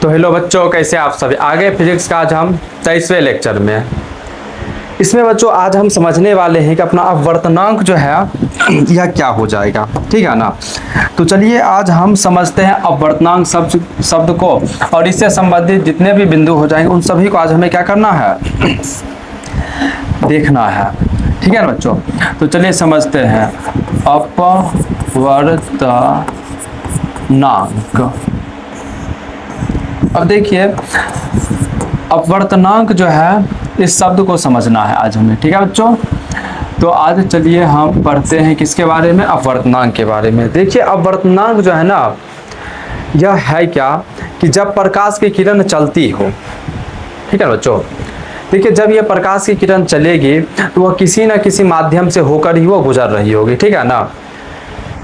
तो हेलो बच्चों, कैसे आप सभी। आगे फिजिक्स का आज हम 23वें लेक्चर में, इसमें बच्चों आज हम समझने वाले हैं कि अपना अपवर्तनांक जो है यह क्या हो जाएगा, ठीक है ना। तो चलिए आज हम समझते हैं अपवर्तनांक शब्द को, और इससे संबंधित जितने भी बिंदु हो जाएंगे उन सभी को आज हमें क्या करना है, देखना है, ठीक है ना बच्चों। तो चलिए समझते हैं अपवर्तनांक। अब देखिए अपवर्तनांक जो है इस शब्द को समझना है आज हमें, ठीक है बच्चों। तो आज चलिए हम पढ़ते हैं किसके बारे में, अपवर्तनांक के बारे में। देखिए अपवर्तनांक जो है ना, यह है क्या कि जब प्रकाश की किरण चलती हो, ठीक है बच्चों। देखिए जब यह प्रकाश की किरण चलेगी तो वह किसी न किसी माध्यम से होकर ही वो गुजर रही होगी, ठीक है ना।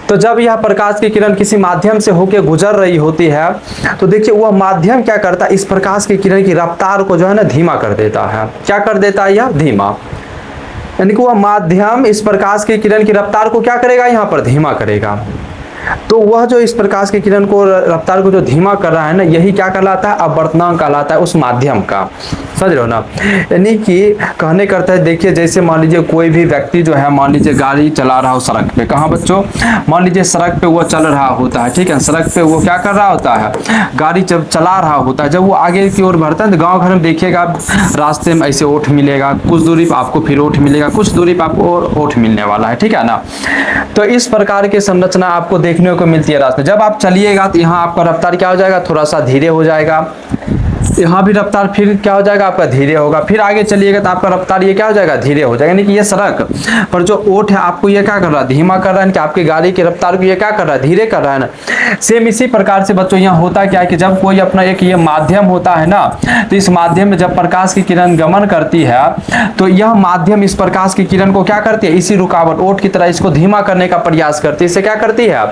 तो जब यह प्रकाश की किरण किसी माध्यम से होकर गुजर रही होती है तो देखिए वह माध्यम क्या करता है, इस प्रकाश की किरण की रफ्तार को जो है ना धीमा कर देता है। क्या कर देता है यह, धीमा। यानी कि वह माध्यम इस प्रकाश की किरण की रफ्तार को क्या करेगा, यहाँ पर धीमा करेगा। तो वह जो इस प्रकाश की किरण को रफ्तार को जो धीमा कर रहा है ना, यही क्या कहलाता है, अपवर्तनांक कहलाता है उस माध्यम का। समझ रहे हो ना। यानी कि कहने करता है, देखिए जैसे मान लीजिए कोई भी व्यक्ति जो है, मान लीजिए गाड़ी चला रहा हो सड़क पे, कहाँ बच्चों, मान लीजिए सड़क पे वो चल रहा होता है, ठीक है। सड़क पे वो क्या कर रहा होता है, गाड़ी जब चला रहा होता है, जब वो आगे की ओर बढ़ता है तो गाँव घर में देखिएगा रास्ते में ऐसे ओठ मिलेगा, कुछ दूरी पर आपको फिर ओठ मिलेगा, कुछ दूरी पर आपको और ओठ मिलने वाला है, ठीक है ना। तो इस प्रकार की संरचना आपको देखने को मिलती है रास्ते। जब आप चलिएगा तो यहाँ आपका रफ्तार क्या हो जाएगा, थोड़ा सा धीरे हो जाएगा, यहाँ भी रफ्तार फिर क्या हो जाएगा आपका, धीरे होगा। फिर आगे चलिएगा तो आपका रफ्तार ये क्या हो जाएगा, धीरे हो जाएगा। यानी कि ये सड़क पर जो ओट है आपको ये क्या कर रहा है, धीमा कर रहा है, कि आपकी गाड़ी की रफ्तार को ये क्या कर रहा है, धीरे कर रहा है ना। सेम इसी प्रकार से बच्चों यहाँ होता क्या है कि जब कोई अपना एक ये माध्यम होता है ना, तो इस माध्यम में जब प्रकाश की किरण गमन करती है तो यह माध्यम इस प्रकाश की किरण को क्या करती है, इसी रुकावट ओट की तरह इसको धीमा करने का प्रयास करती है। इससे क्या करती है,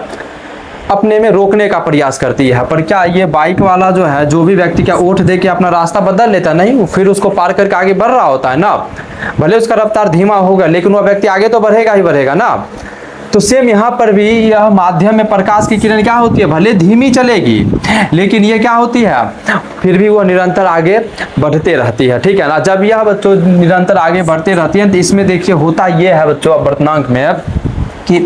अपने में रोकने का प्रयास करती है। पर क्या ये बाइक वाला जो है, जो भी व्यक्ति क्या ओठ दे के अपना रास्ता बदल लेता, नहीं, फिर उसको पार करके आगे बढ़ रहा होता है ना। भले उसका रफ्तार धीमा होगा लेकिन वह व्यक्ति आगे तो बढ़ेगा ही बढ़ेगा ना। तो सेम यहाँ पर भी यह माध्यम में प्रकाश की किरण क्या होती है, भले धीमी चलेगी लेकिन ये क्या होती है, फिर भी वो निरंतर आगे बढ़ते रहती है, ठीक है ना। जब यह बच्चों निरंतर आगे बढ़ते रहती है तो इसमें देखिए होता ये है बच्चों अपवर्तनांक में कि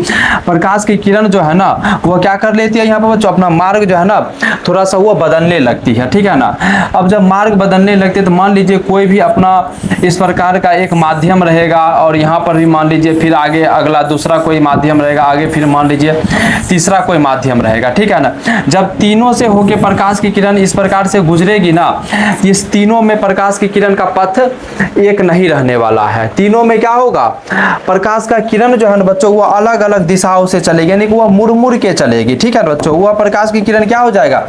प्रकाश की किरण जो है ना वो क्या कर लेती है, यहाँ पर बच्चों अपना मार्ग जो है ना थोड़ा सा वो बदलने लगती है, ठीक है ना। अब जब मार्ग बदलने लगते हैं तो मान लीजिए कोई भी अपना इस प्रकार का एक माध्यम रहेगा, और यहाँ पर भी मान लीजिए फिर आगे अगला दूसरा कोई माध्यम रहेगा, आगे फिर मान लीजिए तीसरा कोई माध्यम रहेगा, ठीक है ना। जब तीनों से होके प्रकाश की किरण इस प्रकार से गुजरेगी ना, इस तीनों में प्रकाश की किरण का पथ एक नहीं रहने वाला है। तीनों में क्या होगा, प्रकाश का किरण जो है ना बच्चों वो अलग अलग दिशाओं से चलेगी, यानी कि वह मुड़ मुड़ के चलेगी, ठीक है बच्चों। वह प्रकाश की किरण क्या हो जाएगा,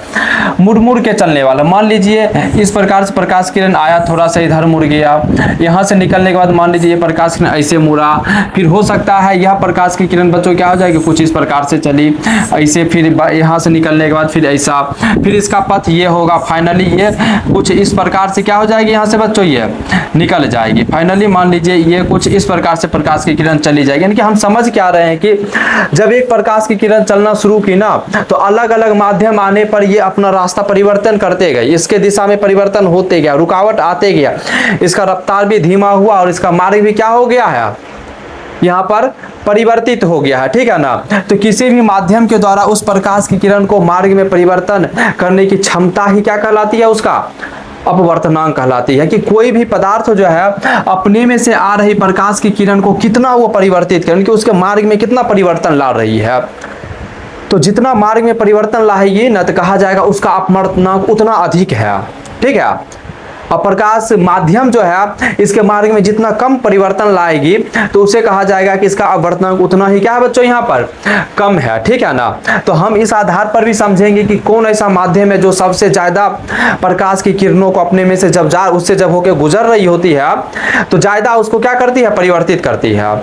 मुड़ मुड़ के चलने वाला। मान लीजिए इस प्रकार से प्रकाश किरण आया, थोड़ा सा इधर मुड़ गया, यहाँ से निकलने के बाद मान लीजिए ये प्रकाश किरण ऐसे मुड़ा, फिर हो सकता है यह प्रकाश की किरण बच्चों क्या हो जाएगी, कुछ इस प्रकार से चली ऐसे, फिर यहाँ से निकलने के बाद फिर ऐसा, फिर इसका पथ ये होगा, फाइनली ये कुछ इस प्रकार से क्या हो जाएगी, यहाँ से बच्चों ये निकल जाएगी। फाइनली मान लीजिए ये कुछ इस प्रकार से प्रकाश की किरण चली जाएगी। यानी कि हम समझ क्या रहे हैं कि जब एक प्रकाश की किरण चलना शुरू की ना, तो अलग अलग माध्यम आने पर ये अपना रास्ता परिवर्तन करते गए, इसके दिशा में परिवर्तन होते गया, रुकावट आते गया, इसका रफ्तार भी धीमा हुआ और इसका मार्ग भी क्या हो गया है, यहाँ पर परिवर्तित हो गया है, ठीक है ना। तो किसी भी माध्यम के द्वारा उस प्रकाश की किरण को मार्ग में परिवर्तन करने की क्षमता ही क्या कहलाती है, उसका अपवर्तनांक कहलाती है। कि कोई भी पदार्थ जो है अपने में से आ रही प्रकाश की किरण को कितना वो परिवर्तित करें, कि उसके मार्ग में कितना परिवर्तन ला रही है। तो जितना मार्ग में परिवर्तन लाएगी ना, तो कहा जाएगा उसका अपवर्तनांक उतना अधिक है, ठीक है। और प्रकाश माध्यम जो है इसके मार्ग में जितना कम परिवर्तन लाएगी तो उसे कहा जाएगा कि इसका अपवर्तनांक उतना ही क्या है बच्चों, यहाँ पर कम है, ठीक है ना। तो हम इस आधार पर भी समझेंगे कि कौन ऐसा माध्यम है जो सबसे ज्यादा प्रकाश की किरणों को अपने में से उससे जब होकर गुजर रही होती है तो ज्यादा उसको क्या करती है, परिवर्तित करती है।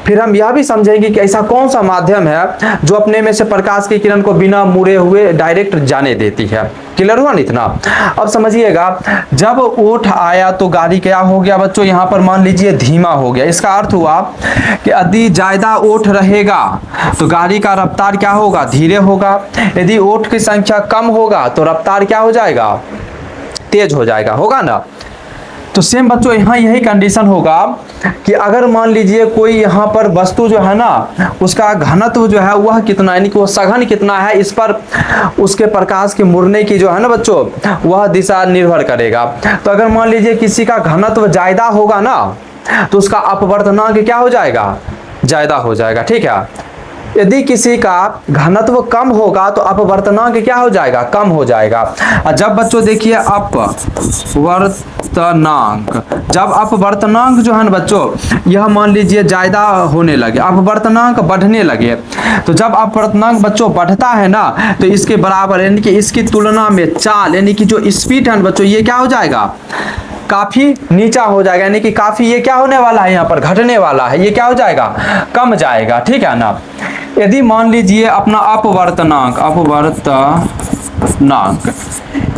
फिर हम यह भी समझेंगे कि ऐसा कौन सा माध्यम है जो अपने में से प्रकाश की किरण को बिना मुड़े हुए डायरेक्ट जाने देती है। क्लियर हुआ नहीं इतना? अब समझिएगा, जब ओठ आया तो गाड़ी क्या हो गया बच्चों, यहाँ पर मान लीजिए धीमा हो गया। इसका अर्थ हुआ कि यदि ज्यादा ओठ रहेगा तो गाड़ी का रफ्तार क्या होगा, धीरे होगा। यदि ओठ की संख्या कम होगा तो रफ्तार क्या हो जाएगा, तेज हो जाएगा, होगा ना। तो सेम बच्चों यहाँ यही कंडीशन होगा कि अगर मान लीजिए कोई यहाँ पर वस्तु जो है ना, उसका घनत्व जो है वह कितना, यानी कि वो सघन कितना है, इस पर उसके प्रकाश के मुड़ने की जो है ना बच्चों वह दिशा निर्भर करेगा। तो अगर मान लीजिए किसी का घनत्व ज्यादा होगा ना तो उसका अपवर्तनांक क्या हो जाएगा, ज्यादा हो जाएगा। ठीक है। यदि किसी का घनत्व कम होगा तो अपवर्तनांक क्या हो जाएगा, कम हो जाएगा। जब बच्चों देखिए अपवर्तनांक, जब अपवर्तनांक जो है ना बच्चों यह मान लीजिए ज्यादा होने लगे, अपवर्तनांक बढ़ने लगे, तो जब अपवर्तनांक बच्चों बढ़ता है ना तो इसके बराबर यानी कि इसकी तुलना में चाल यानी कि जो स्पीड है बच्चों ये क्या हो जाएगा, काफी नीचा हो जाएगा। यानी कि काफी ये क्या होने वाला है, यहाँ पर घटने वाला है, ये क्या हो जाएगा, कम जाएगा। ठीक है ना। यदि मान लीजिए अपना अपवर्तनांक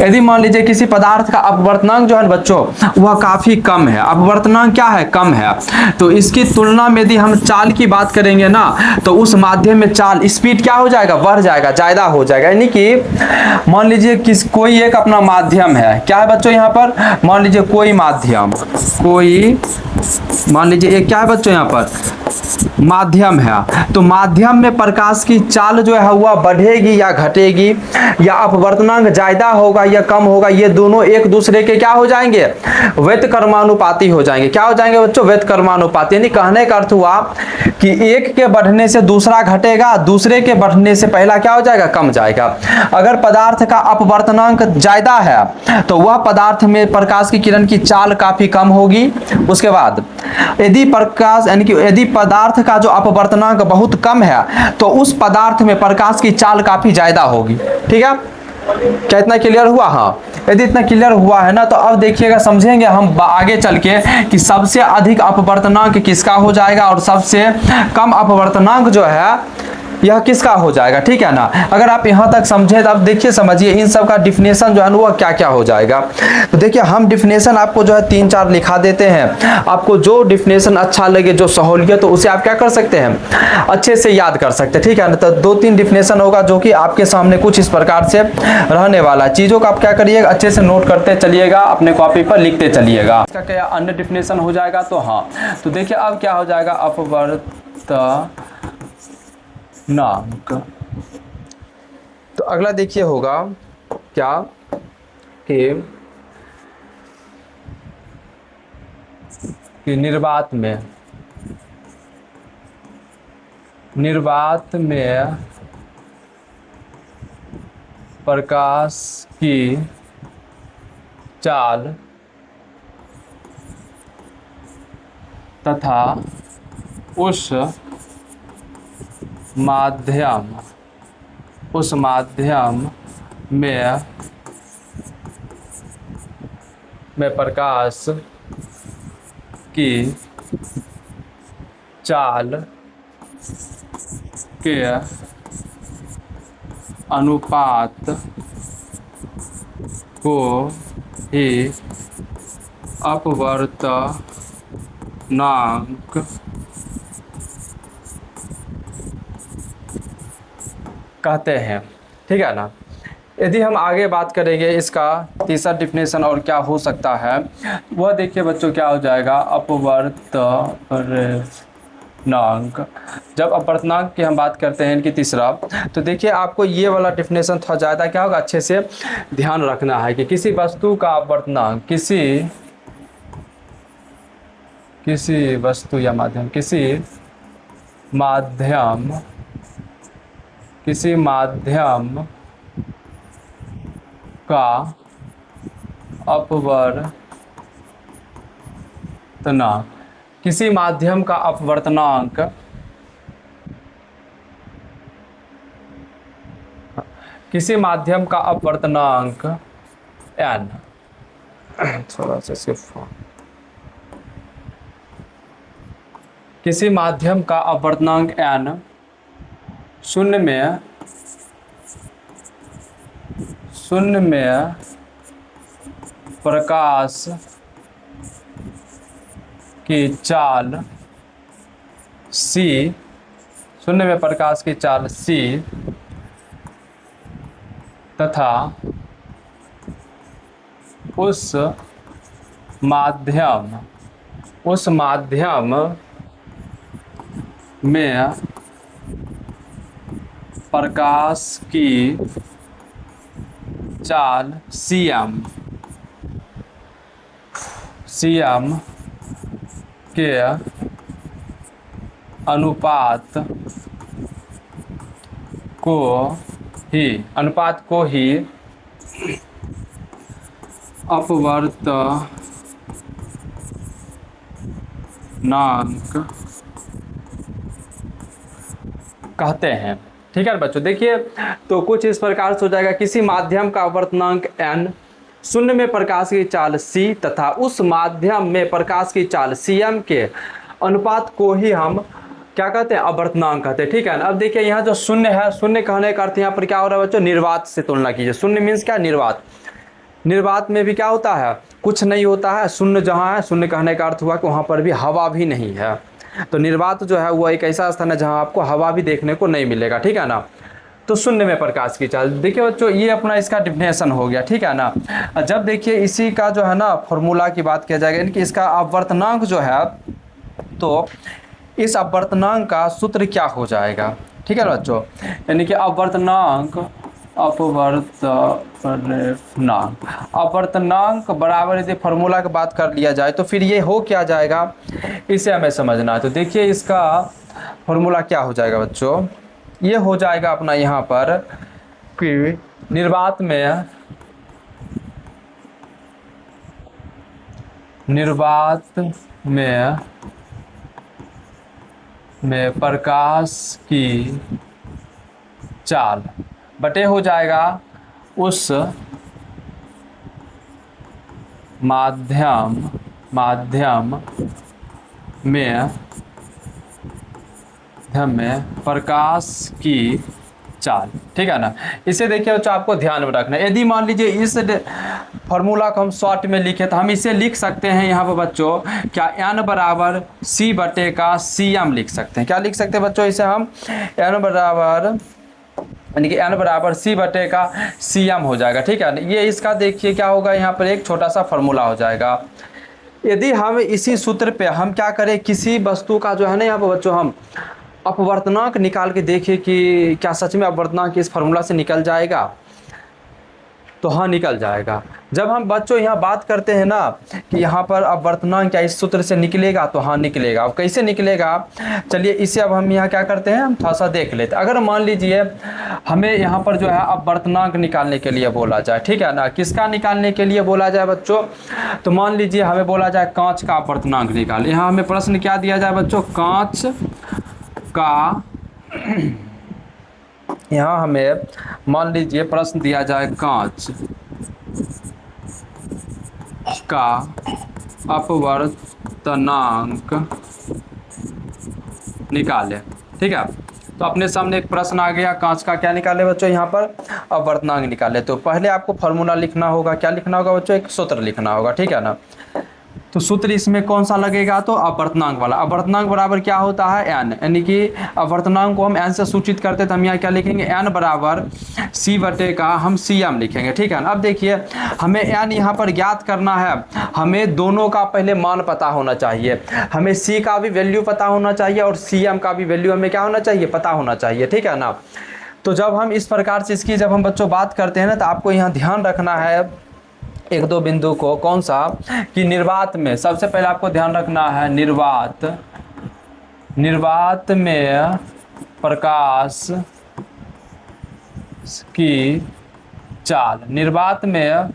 यदि मान लीजिए किसी पदार्थ का अपवर्तनांक जो है बच्चों वह काफी कम है, अपवर्तनांक क्या है, कम है, तो इसकी तुलना में यदि हम चाल की बात करेंगे ना तो उस माध्यम में चाल स्पीड क्या हो जाएगा, बढ़ जाएगा, ज्यादा हो जाएगा। यानी कि मान लीजिए कोई एक अपना माध्यम है, क्या है बच्चों यहाँ पर, मान लीजिए कोई माध्यम, मान लीजिए एक क्या है बच्चों यहाँ पर माध्यम है, तो माध्यम में प्रकाश की चाल जो है वह बढ़ेगी या घटेगी, या अपवर्तनांक ज्यादा होगा या कम होगा, ये दोनों एक दूसरे के क्या हो जाएंगे, व्यतकर्मानुपाती हो जाएंगे। क्या हो जाएंगे बच्चों, व्यतकर्मानुपाती। यानी कहने का अर्थ हुआ कि एक के बढ़ने से दूसरा घटेगा, दूसरे के बढ़ने से पहला क्या हो जाएगा, कम जाएगा। अगर पदार्थ का अपवर्तनांक ज्यादा है तो वह पदार्थ में प्रकाश की किरण की चाल काफी कम होगी। उसके बाद यदि प्रकाश यानी कि यदि पदार्थ का जो अपवर्तनांक बहुत कम है तो उस पदार्थ में प्रकाश की चाल काफी ज्यादा होगी। ठीक है, क्या इतना क्लियर हुआ? हाँ, यदि इतना क्लियर हुआ है ना तो अब देखिएगा, समझेंगे हम आगे चल के कि सबसे अधिक अपवर्तनांक किसका हो जाएगा और सबसे कम अपवर्तनांक जो है यह किसका हो जाएगा। ठीक है ना। अगर आप यहाँ तक समझे तो अब देखिए समझिए इन सब का डिफिनेशन जो है ना वो क्या क्या हो जाएगा। तो देखिए हम डिफिनेशन आपको जो है 3-4 लिखा देते हैं, आपको जो डिफिनेशन अच्छा लगे, जो सहूलियत तो उसे आप क्या कर सकते हैं, अच्छे से याद कर सकते हैं। ठीक है ना। तो 2-3 डिफिनेशन होगा जो कि आपके सामने कुछ इस प्रकार से रहने वाला है। चीज़ों को आप क्या करिएगा, अच्छे से नोट करते चलिएगा, अपने कॉपी पर लिखते चलिएगा। इसका क्या अन्य डिफिनेशन हो जाएगा, तो हाँ, तो देखिए अब क्या हो जाएगा, अपवर्तनांक। तो अगला देखिए होगा क्या कि निर्वात में प्रकाश की चाल तथा उस माध्यम में प्रकाश की चाल के अनुपात को ही अपवर्तनांक कहते हैं। ठीक है ना। यदि हम आगे बात करेंगे इसका तीसरा डिफिनेशन और क्या हो सकता है, वह देखिए बच्चों क्या हो जाएगा, अपवर्तनांक। जब अपवर्तनांक की हम बात करते हैं इनकी तीसरा, तो देखिए आपको ये वाला डिफिनेशन थोड़ा ज़्यादा क्या होगा, अच्छे से ध्यान रखना है कि किसी वस्तु का अपवर्तनांक किसी वस्तु या माध्यम किसी माध्यम का अपवर्तनांक, किसी माध्यम का अपवर्तनांक n, थोड़ा सा इसके किसी माध्यम का अपवर्तनांक n शून्य में प्रकाश की चाल c, शून्य में प्रकाश की चाल c तथा उस माध्यम में प्रकाश की चाल cm के अनुपात को ही अपवर्तनांक कहते हैं। ठीक है बच्चों, देखिए तो कुछ इस प्रकार से हो जाएगा, किसी माध्यम का अपवर्तनांक n, शून्य में प्रकाश की चाल c तथा उस माध्यम में प्रकाश की चाल cm के अनुपात को ही हम क्या कहते हैं, अपवर्तनांक कहते हैं। ठीक है ना। अब देखिए यहाँ जो शून्य है, शून्य कहने का अर्थ यहाँ पर क्या हो रहा है बच्चों, निर्वात से तुलना कीजिए। शून्य मीन्स क्या, निर्वात। निर्वात में भी क्या होता है, कुछ नहीं होता है। शून्य जहाँ है, शून्य कहने का अर्थ हुआ कि वहाँ पर भी हवा भी नहीं है। तो निर्वात जो है वो एक ऐसा स्थान है जहाँ आपको हवा भी देखने को नहीं मिलेगा। ठीक है ना। तो शून्य में प्रकाश की चाल, देखिए बच्चों ये अपना इसका डिफिनेशन हो गया। ठीक है ना। जब देखिए इसी का जो है ना फॉर्मूला की बात किया जाएगा, यानी कि इसका अपवर्तनांक जो है, तो इस अपवर्तनांक का सूत्र क्या हो जाएगा। ठीक है बच्चों, यानी कि अपवर्तनांक बराबर यदि फार्मूला की बात कर लिया जाए तो फिर ये हो क्या जाएगा, इसे हमें समझना है। तो देखिए इसका फार्मूला क्या हो जाएगा बच्चों, ये हो जाएगा अपना यहाँ पर कि निर्वात में प्रकाश की चाल बटे हो जाएगा उस माध्यम में प्रकाश की चाल। ठीक है ना। इसे देखिए बच्चों आपको ध्यान में रखना है। यदि मान लीजिए इस फॉर्मूला को हम शॉर्ट में लिखे तो हम इसे लिख सकते हैं यहाँ पर बच्चों, क्या n बराबर c बटे का cm लिख सकते हैं। क्या लिख सकते हैं बच्चों, इसे हम n बराबर, यानी कि n बराबर c बटे का cm हो जाएगा। ठीक है। ये इसका देखिए क्या होगा, यहाँ पर एक छोटा सा फॉर्मूला हो जाएगा। यदि हम इसी सूत्र पे हम क्या करें, किसी वस्तु का जो है ना यहाँ पर बच्चों हम अपवर्तनांक निकाल के देखिए कि क्या सच में अपवर्तनांक इस फार्मूला से निकल जाएगा, तो हाँ निकल जाएगा। जब हम बच्चों यहाँ बात करते हैं ना कि यहाँ पर अपवर्तनांक क्या इस सूत्र से निकलेगा, तो हाँ निकलेगा। अब कैसे निकलेगा, चलिए इसे अब हम यहाँ क्या करते हैं, हम थोड़ा सा देख लेते हैं। अगर मान लीजिए हमें यहाँ पर जो है अपवर्तनांक निकालने के लिए बोला जाए, ठीक है ना, किसका निकालने के लिए बोला जाए बच्चों, तो मान लीजिए हमें बोला जाए कांच का अपवर्तनांक निकाल। यहाँ हमें प्रश्न क्या दिया जाए बच्चों, कांच का, यहाँ हमें मान लीजिए प्रश्न दिया जाए कांच का अपवर्तनांक निकाले। ठीक है। तो अपने सामने एक प्रश्न आ गया, कांच का क्या निकाले बच्चों, यहाँ पर अपवर्तनांक निकाले। तो पहले आपको फार्मूला लिखना होगा। क्या लिखना होगा बच्चों, एक सूत्र लिखना होगा। ठीक है ना। तो सूत्र इसमें कौन सा लगेगा, तो अपवर्तनांक वाला। अपवर्तनांक बराबर क्या होता है, n, यानी कि अपवर्तनांक को हम n से सूचित करते हैं तो हम यहाँ क्या लिखेंगे, n बराबर c बटे का हम cm लिखेंगे। ठीक है ना। अब देखिए हमें n यहाँ पर ज्ञात करना है, हमें दोनों का पहले मान पता होना चाहिए। हमें c का भी वैल्यू पता होना चाहिए और cm का भी वैल्यू हमें क्या होना चाहिए, पता होना चाहिए। ठीक है ना। तो जब हम इस प्रकार से इसकी जब हम बच्चों बात करते हैं ना, तो आपको यहाँ ध्यान रखना है एक दो बिंदु को, कौन सा, कि निर्वात में सबसे पहले आपको ध्यान रखना है, निर्वात में प्रकाश की चाल। निर्वात में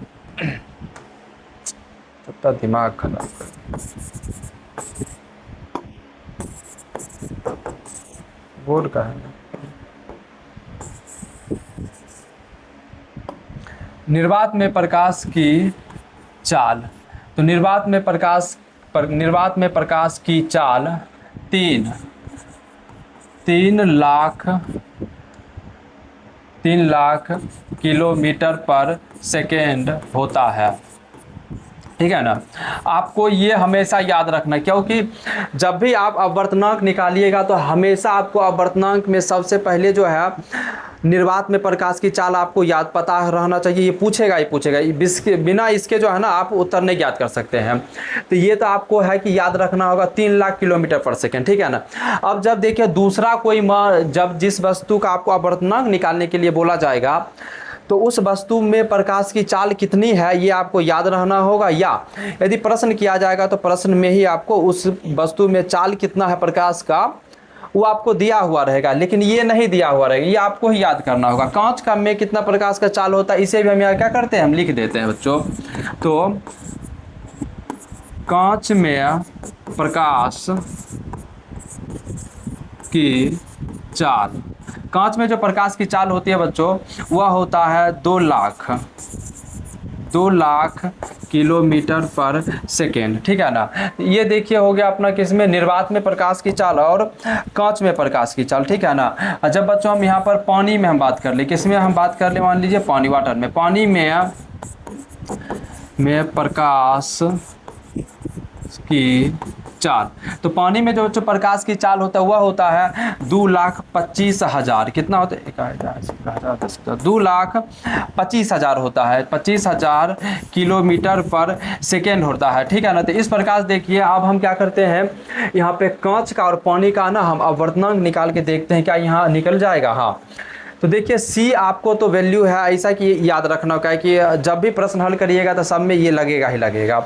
सबका दिमाग खराब कर, बोल का है, निर्वात में प्रकाश की चाल। तो निर्वात में प्रकाश की चाल तीन तीन लाख 3 लाख किलोमीटर पर सेकेंड होता है। ठीक है ना। आपको ये हमेशा याद रखना, क्योंकि जब भी आप अपवर्तनांक निकालिएगा तो हमेशा आपको अपवर्तनांक में सबसे पहले जो है निर्वात में प्रकाश की चाल आपको याद पता रहना चाहिए। ये पूछेगा ही पूछेगा, बिना इसके जो है ना आप उत्तर नहीं ज्ञात कर सकते हैं। तो ये तो आपको है कि याद रखना होगा 3 लाख किलोमीटर पर सेकेंड। ठीक है ना। अब जब देखिए दूसरा कोई जब जिस वस्तु का आपको अपवर्तनांक निकालने के लिए बोला जाएगा तो उस वस्तु में प्रकाश की चाल कितनी है ये आपको याद रहना होगा, या यदि प्रश्न किया जाएगा तो प्रश्न में ही आपको उस वस्तु में चाल कितना है प्रकाश का वो आपको दिया हुआ रहेगा, लेकिन ये नहीं दिया हुआ रहेगा, ये आपको ही याद करना होगा। कांच का में कितना प्रकाश का चाल होता है इसे भी हम यहाँ क्या करते हैं, हम लिख देते हैं बच्चों। तो कांच में प्रकाश की चाल, कांच में जो प्रकाश की चाल होती है बच्चों वह होता है 2 लाख किलोमीटर पर सेकेंड। ठीक है ना। ये देखिए हो गया अपना किसमें, निर्वात में प्रकाश की चाल और कांच में प्रकाश की चाल। ठीक है ना। जब बच्चों हम यहाँ पर पानी में हम बात कर ले, किसमें हम बात कर ले, मान लीजिए पानी, वाटर में, पानी में प्रकाश की चाल, तो पानी में जो प्रकाश की चाल होता है वह होता है 2,25,000। कितना होता है, 2,25,000 होता है, 25,000 किलोमीटर पर सेकेंड होता है। ठीक है ना। तो इस प्रकार देखिए अब हम क्या करते हैं, यहाँ पे कांच का और पानी का ना हम अपवर्तनांक निकाल के देखते हैं क्या यहाँ निकल जाएगा। हाँ, तो देखिए सी आपको तो वैल्यू है ऐसा कि याद रखना होगा कि जब भी प्रश्न हल करिएगा तो सब में ये लगेगा ही लगेगा।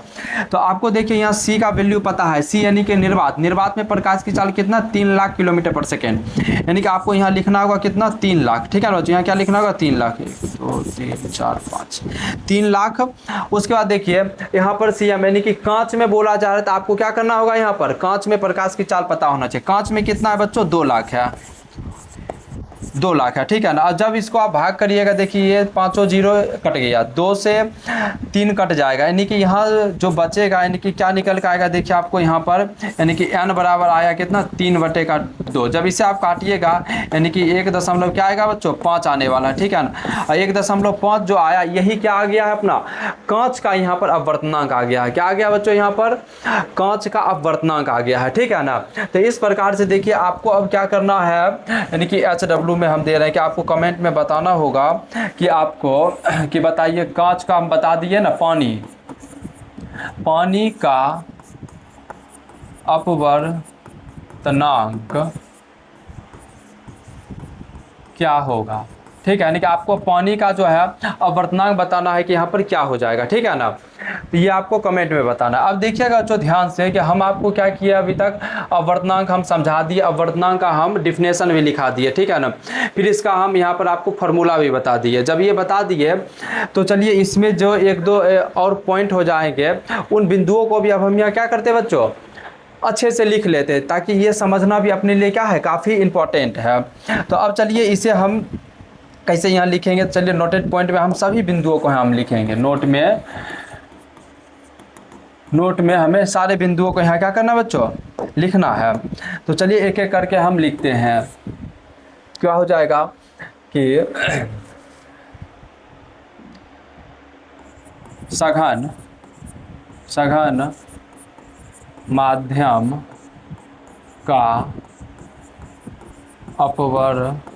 तो आपको देखिए यहाँ सी का वैल्यू पता है, सी यानी कि निर्वात में प्रकाश की चाल कितना, 3 लाख किलोमीटर पर सेकेंड, यानी कि आपको यहाँ लिखना होगा कितना, 3 लाख। ठीक है ना। यहाँ क्या लिखना होगा, 3 लाख, 1 2 3 4 5, 3 लाख। उसके बाद देखिए यहाँ पर सी एम यानी कि कांच में बोला जा रहा है, तो आपको क्या करना होगा, यहाँ पर कांच में प्रकाश की चाल पता होना चाहिए। कांच में कितना है बच्चों, 2 लाख है, 2 लाख है। ठीक है ना। और जब इसको आप भाग करिएगा देखिए ये 5 जीरो कट गया, 2 से 3 कट जाएगा, यानी कि यहाँ जो बचेगा यानी कि क्या निकल के आएगा, देखिए आपको यहाँ पर यानी कि n बराबर आया कितना, 3/2। जब इसे आप काटिएगा यानी कि 1 दशमलव क्या आएगा बच्चों, 5 आने वाला है। ठीक है ना। और 1.5 जो आया यही क्या आ गया है अपना कांच का यहाँ पर अपवर्तनांक आ गया है। क्या आ गया बच्चों, यहाँ पर कांच का अपवर्तनांक आ गया है। ठीक है ना। तो इस प्रकार से देखिए आपको अब क्या करना है, यानी कि HW में हम दे रहे हैं कि आपको कमेंट में बताना होगा कि आपको कि बताइए कांच का हम बता दिए ना, पानी का अपवर्तनांक क्या होगा। ठीक है, यानी कि आपको पानी का जो है अपवर्तनांक बताना है कि यहाँ पर क्या हो जाएगा। ठीक है ना। तो ये आपको कमेंट में बताना। अब देखिएगा जो ध्यान से कि हम आपको क्या किया अभी तक, अपवर्तनांक हम समझा दिए, अपवर्तनांक का हम डिफिनेशन भी लिखा दिए। ठीक है ना। फिर इसका हम यहाँ पर आपको फार्मूला भी बता दिए। जब ये बता दिए तो चलिए इसमें जो 1-2 और पॉइंट हो जाएंगे, उन बिंदुओं को भी अब हम यहाँ क्या करते हैं बच्चों, अच्छे से लिख लेते हैं, ताकि ये समझना भी अपने लिए क्या है, काफ़ी इंपॉर्टेंट है। तो अब चलिए इसे हम कैसे यहाँ लिखेंगे, चलिए नोटेड पॉइंट में हम सभी बिंदुओं को हम लिखेंगे। नोट में हमें सारे बिंदुओं को यहाँ क्या करना बच्चों, लिखना है। तो चलिए एक एक करके हम लिखते हैं। क्या हो जाएगा कि सघन माध्यम का अपवर्तनांक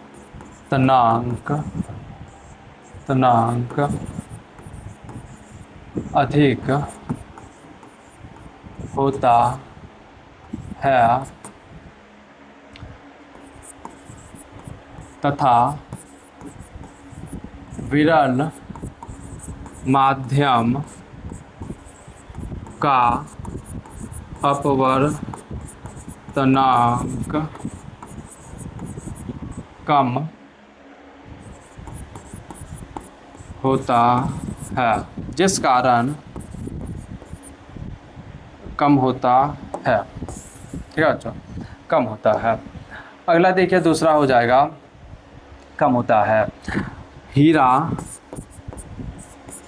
अधिक होता है तथा विरल माध्यम का अपवर्तनांक कम होता है, जिस कारण कम होता है। ठीक है बच्चों, कम होता है। अगला देखिए दूसरा हो जाएगा, कम होता है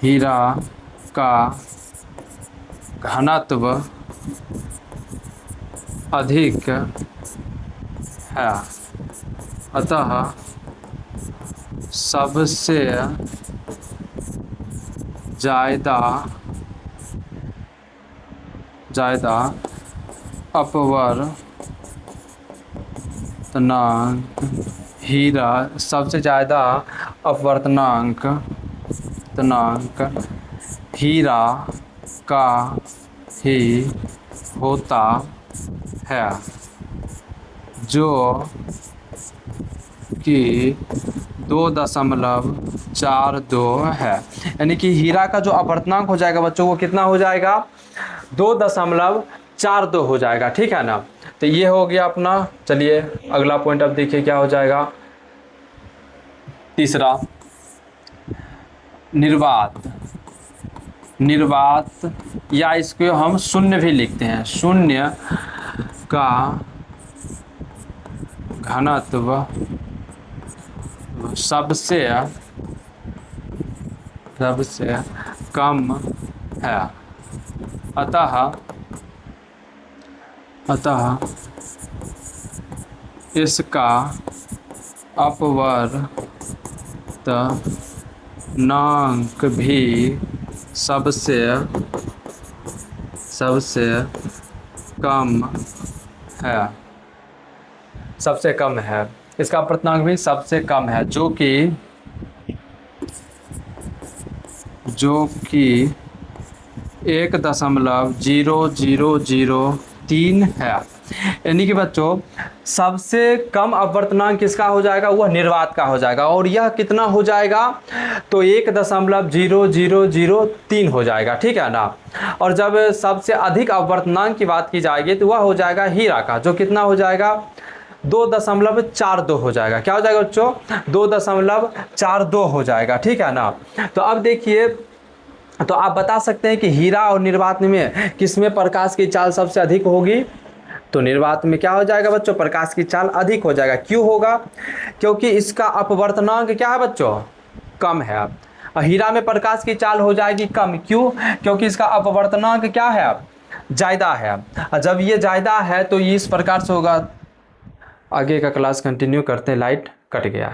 हीरा का घनत्व अधिक है। अतः सबसे ज़्यादा अपवर्तनांक हीरा, सबसे ज़्यादा अपवर्तनांक हीरा का ही होता है, जो कि 2.42 है। यानी कि हीरा का जो अपवर्तनांक हो जाएगा बच्चों वो कितना हो जाएगा, 2.42 हो जाएगा, ठीक है ना। तो ये हो गया अपना। चलिए अगला पॉइंट अब देखिए क्या हो जाएगा। तीसरा, निर्वात या इसको हम शून्य भी लिखते हैं। शून्य का घनत्व सबसे कम है। अतः इसका अपवर्तनांक भी सबसे कम है। इसका अपवर्तनांक भी सबसे कम है, जो कि 1.0003 है। यानी कि बच्चों सबसे कम अपवर्तनांक किसका हो जाएगा, वह निर्वात का हो जाएगा। और यह कितना हो जाएगा, तो 1.0003 हो जाएगा, ठीक है ना। और जब सबसे अधिक अपवर्तनांक की बात की जाएगी तो वह हो जाएगा हीरा का, जो कितना हो जाएगा, 2.42 हो जाएगा। क्या हो जाएगा बच्चों, 2.42 हो जाएगा, ठीक है ना। तो अब देखिए, तो आप बता सकते हैं कि हीरा और निर्वात में किसमें प्रकाश की चाल सबसे अधिक होगी। तो निर्वात में क्या हो जाएगा बच्चों, प्रकाश की चाल अधिक हो जाएगा। क्यों होगा, क्योंकि इसका अपवर्तनांक क्या है बच्चों, कम है। और हीरा में प्रकाश की चाल हो जाएगी कम, क्यों, क्योंकि इसका अपवर्तनांक क्या है, ज़्यादा है। और जब ये ज़्यादा है तो ये इस प्रकार से होगा। आगे का क्लास कंटिन्यू करते हैं। लाइट कट गया।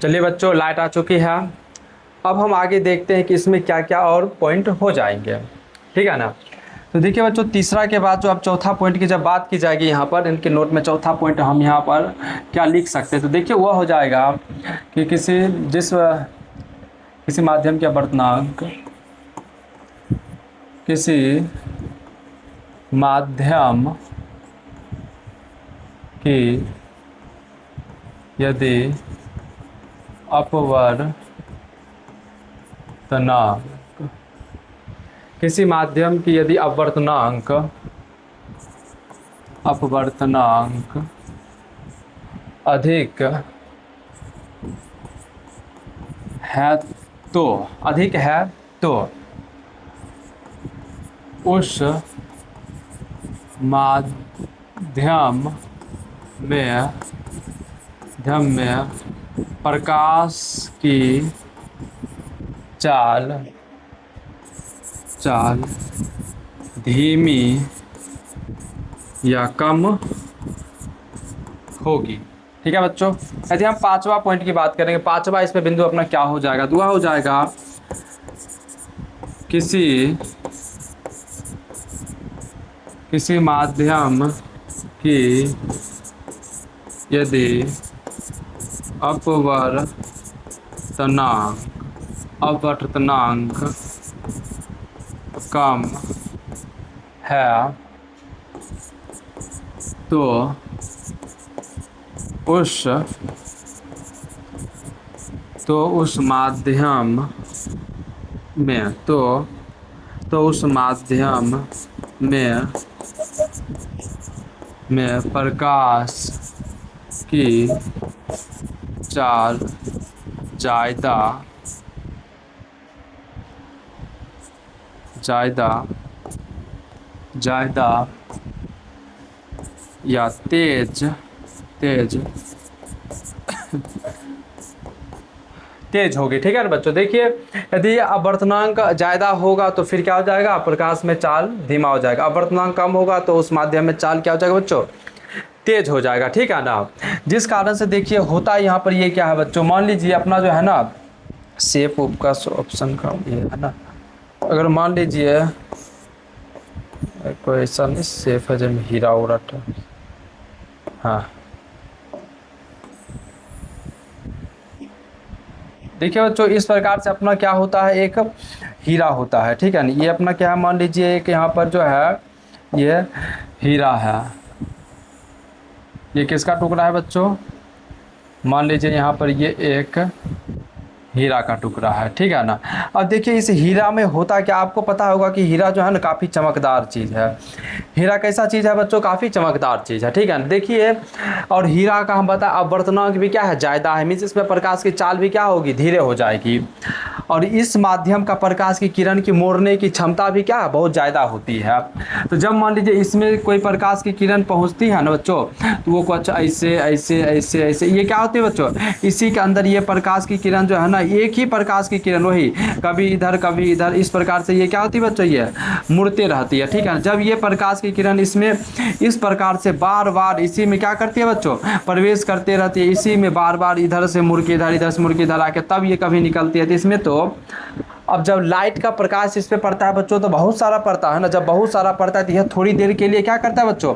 चलिए बच्चों, लाइट आ चुकी है। अब हम आगे देखते हैं कि इसमें क्या क्या और पॉइंट हो जाएंगे, ठीक है ना। तो देखिए बच्चों, तीसरा के बाद जो अब चौथा पॉइंट की जब बात की जाएगी, यहाँ पर इनके नोट में चौथा पॉइंट हम यहाँ पर क्या लिख सकते हैं। तो देखिए वह हो जाएगा कि किसी माध्यम के अपवर्तनांक, किसी माध्यम की यदि किसी माध्यम की यदि अपवर्तनांक अधिक है तो उस माध्यम में प्रकाश की चाल धीमी या कम होगी, ठीक है बच्चों। यदि हम पांचवा पॉइंट की बात करेंगे, पांचवा इसमें बिंदु अपना क्या हो जाएगा, तो वह हो जाएगा किसी माध्यम की यदि अपवर्तनांक कम है तो उस माध्यम में प्रकाश की चाल ज़्यादा या तेज होगी, ठीक है ना बच्चों। देखिए यदि अपवर्तनांक ज़्यादा होगा तो फिर क्या हो जाएगा, प्रकाश में चाल धीमा हो जाएगा। अपवर्तनांक कम होगा तो उस माध्यम में चाल क्या हो जाएगा बच्चों, तेज हो जाएगा, ठीक है ना। जिस कारण से देखिए होता है यहाँ पर ये क्या है बच्चों, मान लीजिए अपना जो है ना शेप का ऑप्शन का ये है ना, अगर मान लीजिए कोई ऐसा नहीं सेफ है जब हीरा उड़ट, हाँ देखिए बच्चों इस प्रकार से अपना क्या होता है, एक हीरा होता है, ठीक है ना। ये अपना क्या है, मान लीजिए एक यहाँ पर जो है ये हीरा है, ये किसका टुकड़ा है बच्चों, मान लीजिए यहाँ पर ये एक हीरा का टुकड़ा है, ठीक है ना। अब देखिए इस हीरा में होता क्या, आपको पता होगा कि हीरा जो है ना काफ़ी चमकदार चीज़ है। हीरा कैसा चीज़ है बच्चों, काफ़ी चमकदार चीज़ है, ठीक है ना। देखिए और हीरा का हम बता अपवर्तनांक भी क्या है, ज़्यादा है, मीन्स इसमें प्रकाश की चाल भी क्या होगी, धीरे हो जाएगी। और इस माध्यम का प्रकाश की किरण की मोड़ने की क्षमता भी क्या है, बहुत ज़्यादा होती है। तो जब मान लीजिए इसमें कोई प्रकाश की किरण पहुँचती है ना बच्चों, तो वो कुछ ऐसे ऐसे ऐसे ऐसे ये क्या होती है बच्चों, इसी के अंदर ये प्रकाश की किरण जो है ना, एक ही प्रकाश की किरण वही कभी इधर इस प्रकार से ये क्या होती है बच्चों, ये मुड़ते रहती है, ठीक है। जब ये प्रकाश की किरण इसमें इस प्रकार से बार बार इसी में क्या करती है बच्चों, प्रवेश करते रहती है, इसी में बार बार इधर से मुड़ के इधर से मुड़ के इधर आके तब ये कभी निकलती है। तो इसमें तो अब जब लाइट का प्रकाश इस पे पड़ता है बच्चों, तो बहुत सारा पड़ता है ना, जब बहुत सारा पड़ता है तो यह थोड़ी देर के लिए क्या करता है बच्चों,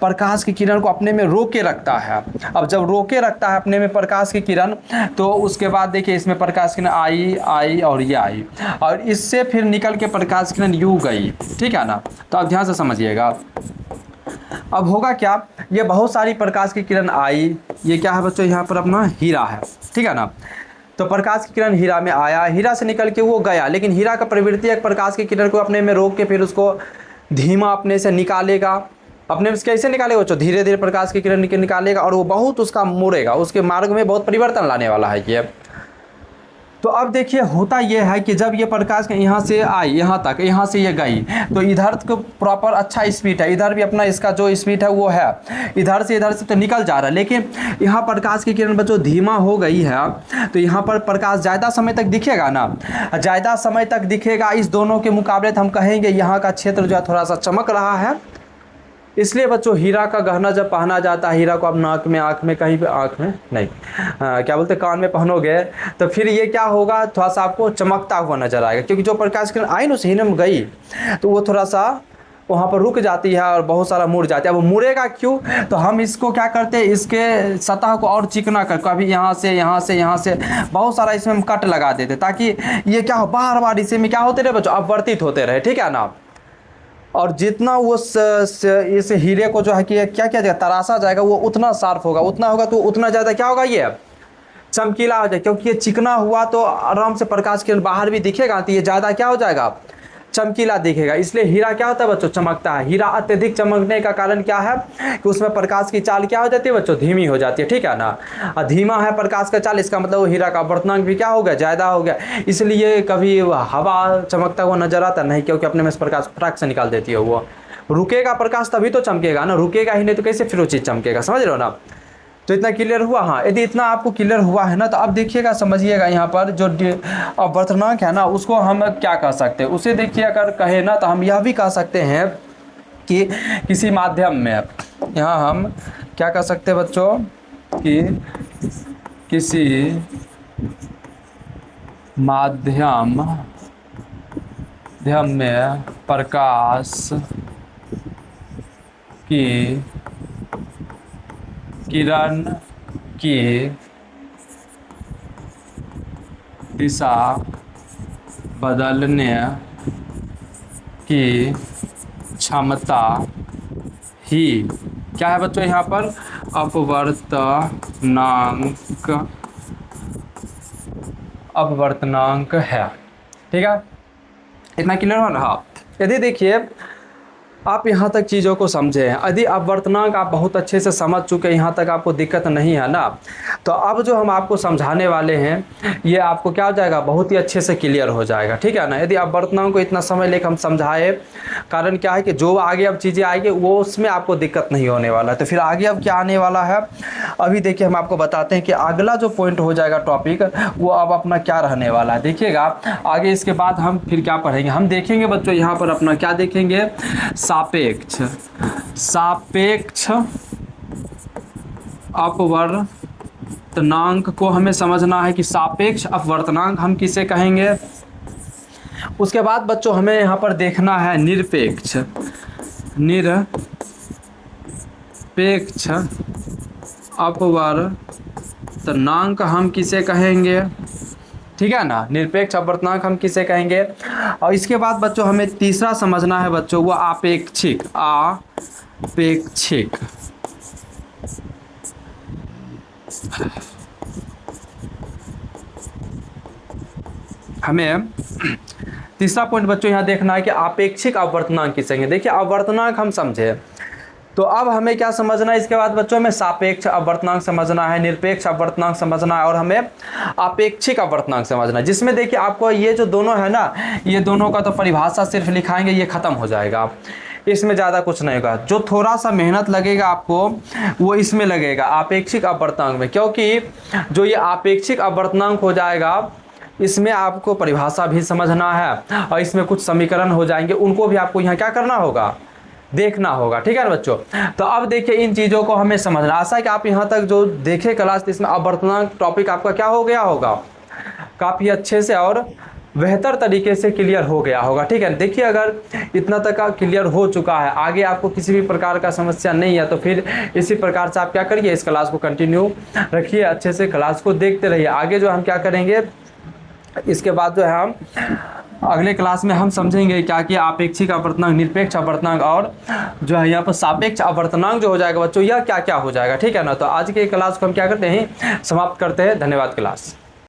प्रकाश की किरण को अपने में रोके रखता है। अब जब रोके रखता है अपने में प्रकाश की किरण, तो उसके बाद देखिए इसमें प्रकाश किरण आई और ये आई, और इससे फिर निकल के प्रकाश किरण यूँ गई, ठीक है ना। तो आप ध्यान से समझिएगा। अब होगा क्या, ये बहुत सारी प्रकाश की किरण आई, ये क्या है बच्चों, यहाँ पर अपना हीरा है, ठीक है ना। तो प्रकाश की किरण हीरा में आया, हीरा से निकल के वो गया, लेकिन हीरा का प्रवृत्ति एक प्रकाश की किरण को अपने में रोक के फिर उसको धीमा अपने से निकालेगा। अपने से कैसे निकालेगा बच्चों, धीरे धीरे प्रकाश की किरण निकालेगा, और वो बहुत उसका मुड़ेगा, उसके मार्ग में बहुत परिवर्तन लाने वाला है ये। तो अब देखिए होता ये है कि जब ये प्रकाश यहाँ से आई यहाँ तक, यहाँ से ये गई, तो इधर तो प्रॉपर अच्छा स्पीड है, इधर भी अपना इसका जो स्पीड है वो है, इधर से तो निकल जा रहा है, लेकिन यहाँ प्रकाश की किरण बच्चों धीमा हो गई है, तो यहाँ पर प्रकाश ज़्यादा समय तक दिखेगा ना, ज़्यादा समय तक दिखेगा। इस दोनों के मुकाबले हम कहेंगे यहाँ का क्षेत्र जो है थोड़ा सा चमक रहा है। इसलिए बच्चों हीरा का गहना जब पहना जाता है, हीरा को आप नाक में, आँख में, कहीं पे आँख में नहीं क्या बोलते कान में पहनोगे, तो फिर ये क्या होगा, थोड़ा सा आपको चमकता हुआ नजर आएगा, क्योंकि जो प्रकाश किरण आई ना उस हीरे में गई, तो वो थोड़ा सा वहाँ पर रुक जाती है और बहुत सारा मुड़ जाता है। वो मुड़ेगा क्यों, तो हम इसको क्या करते हैं, इसके सतह को और चिकना कर, कभी यहाँ से बहुत सारा इसमें हम कट लगा देते, ताकि ये क्या हो, बार बार इसी में क्या होते रहे बच्चों, अपवर्तित होते रहे, ठीक है ना। और जितना वो इस हीरे को जो है कि क्या जाएगा, तराशा जाएगा, वो उतना शार्प होगा, उतना होगा तो उतना ज़्यादा क्या होगा, ये चमकीला हो जाएगा। क्योंकि ये चिकना हुआ तो आराम से प्रकाश किरण बाहर भी दिखेगा, तो ये ज़्यादा क्या हो जाएगा, चमकीला दिखेगा। इसलिए हीरा क्या होता है बच्चों, चमकता है। हीरा अत्यधिक चमकने का कारण क्या है कि उसमें प्रकाश की चाल क्या हो जाती है बच्चों, धीमी हो जाती है, ठीक है ना। धीमा है प्रकाश का चाल, इसका मतलब वो हीरा का अपवर्तनांक भी क्या हो गया, ज़्यादा हो गया। इसलिए कभी हवा चमकता हुआ नजर आता नहीं, क्योंकि अपने में प्रकाश फटाक से निकाल देती है। वो रुकेगा प्रकाश तभी तो चमकेगा ना, रुकेगा ही नहीं तो कैसे फिर वो चीज़ चमकेगा, समझ रहे हो ना। तो इतना क्लियर हुआ। हाँ, यदि इतना आपको क्लियर हुआ है ना, तो अब देखिएगा, समझिएगा, यहाँ पर जो अपवर्तनांक है ना, उसको हम क्या कह सकते हैं, उसे देखिए अगर कहे ना, तो हम यह भी कह सकते हैं कि किसी माध्यम में, यहाँ हम क्या कह सकते हैं बच्चों, कि किसी माध्यम में प्रकाश की किरण की दिशा बदलने की क्षमता ही क्या है बच्चों, यहाँ पर अपवर्तनांक है, ठीक है। इतना क्लियर हो रहा। यदि देखिए आप यहाँ तक चीज़ों को समझे हैं, यदि अपवर्तनांक आप बहुत अच्छे से समझ चुके हैं, यहाँ तक आपको दिक्कत नहीं है ना, तो अब जो हम आपको समझाने वाले हैं ये आपको क्या हो जाएगा, बहुत ही अच्छे से क्लियर हो जाएगा, ठीक है ना। यदि अपवर्तनांक को इतना समय लेकर हम समझाए, कारण क्या है कि जो आगे अब चीज़ें आएगी वो उसमें आपको दिक्कत नहीं होने वाला है। तो फिर आगे अब क्या आने वाला है, अभी देखिए हम आपको बताते हैं कि अगला जो पॉइंट हो जाएगा टॉपिक, वो अब अपना क्या रहने वाला है। देखिएगा आगे इसके बाद हम फिर क्या पढ़ेंगे, हम देखेंगे बच्चों यहाँ पर अपना क्या देखेंगे, सापेक्ष अपवर्तनांक को हमें समझना है कि सापेक्ष अपवर्तनांक हम किसे कहेंगे। उसके बाद बच्चों हमें यहाँ पर देखना है निरपेक्ष अपवर्तनांक हम किसे कहेंगे, ठीक है ना। निरपेक्ष अपवर्तनांक हम किसे कहेंगे। और इसके बाद बच्चों हमें तीसरा समझना है बच्चों, वो आपेक्षिक हमें तीसरा पॉइंट बच्चों यहाँ देखना है कि आपेक्षिक अपवर्तनांक किसे कहेंगे। देखिए अपवर्तनांक हम समझे, तो अब हमें क्या समझना है इसके बाद बच्चों, हमें सापेक्ष अपवर्तनांक समझना है, निरपेक्ष अपवर्तनांक समझना है और हमें आपेक्षिक अपवर्तनांक समझना है। जिसमें देखिए आपको ये जो दोनों है ना, ये दोनों का तो परिभाषा सिर्फ लिखाएंगे, ये खत्म हो जाएगा, इसमें ज़्यादा कुछ नहीं होगा। जो थोड़ा सा मेहनत लगेगा आपको वो इसमें लगेगा आपेक्षिक अपवर्तनांक में, क्योंकि जो ये आपेक्षिक अपवर्तनांक हो जाएगा इसमें आपको परिभाषा भी समझना है और इसमें कुछ समीकरण हो जाएंगे, उनको भी आपको यहाँ क्या करना होगा, देखना होगा, ठीक है ना बच्चों। तो अब देखिए इन चीज़ों को हमें समझना। आशा है कि आप यहाँ तक जो देखे क्लास, इसमें अपवर्तनांक टॉपिक आपका क्या हो गया होगा, काफ़ी अच्छे से और बेहतर तरीके से क्लियर हो गया होगा, ठीक है। देखिए अगर इतना तक क्लियर हो चुका है, आगे आपको किसी भी प्रकार का समस्या नहीं है, तो फिर इसी प्रकार से आप क्या करिए, इस क्लास को कंटिन्यू रखिए, अच्छे से क्लास को देखते रहिए। आगे जो हम क्या करेंगे, इसके बाद जो है हम अगले क्लास में हम समझेंगे क्या कि आपेक्षिक अपवर्तनांक, निरपेक्ष अपवर्तनांक और जो है यहाँ पर सापेक्ष अपवर्तनांक जो हो जाएगा बच्चों, यह क्या क्या हो जाएगा, ठीक है ना। तो आज के क्लास को हम क्या करते हैं, समाप्त करते हैं। धन्यवाद क्लास।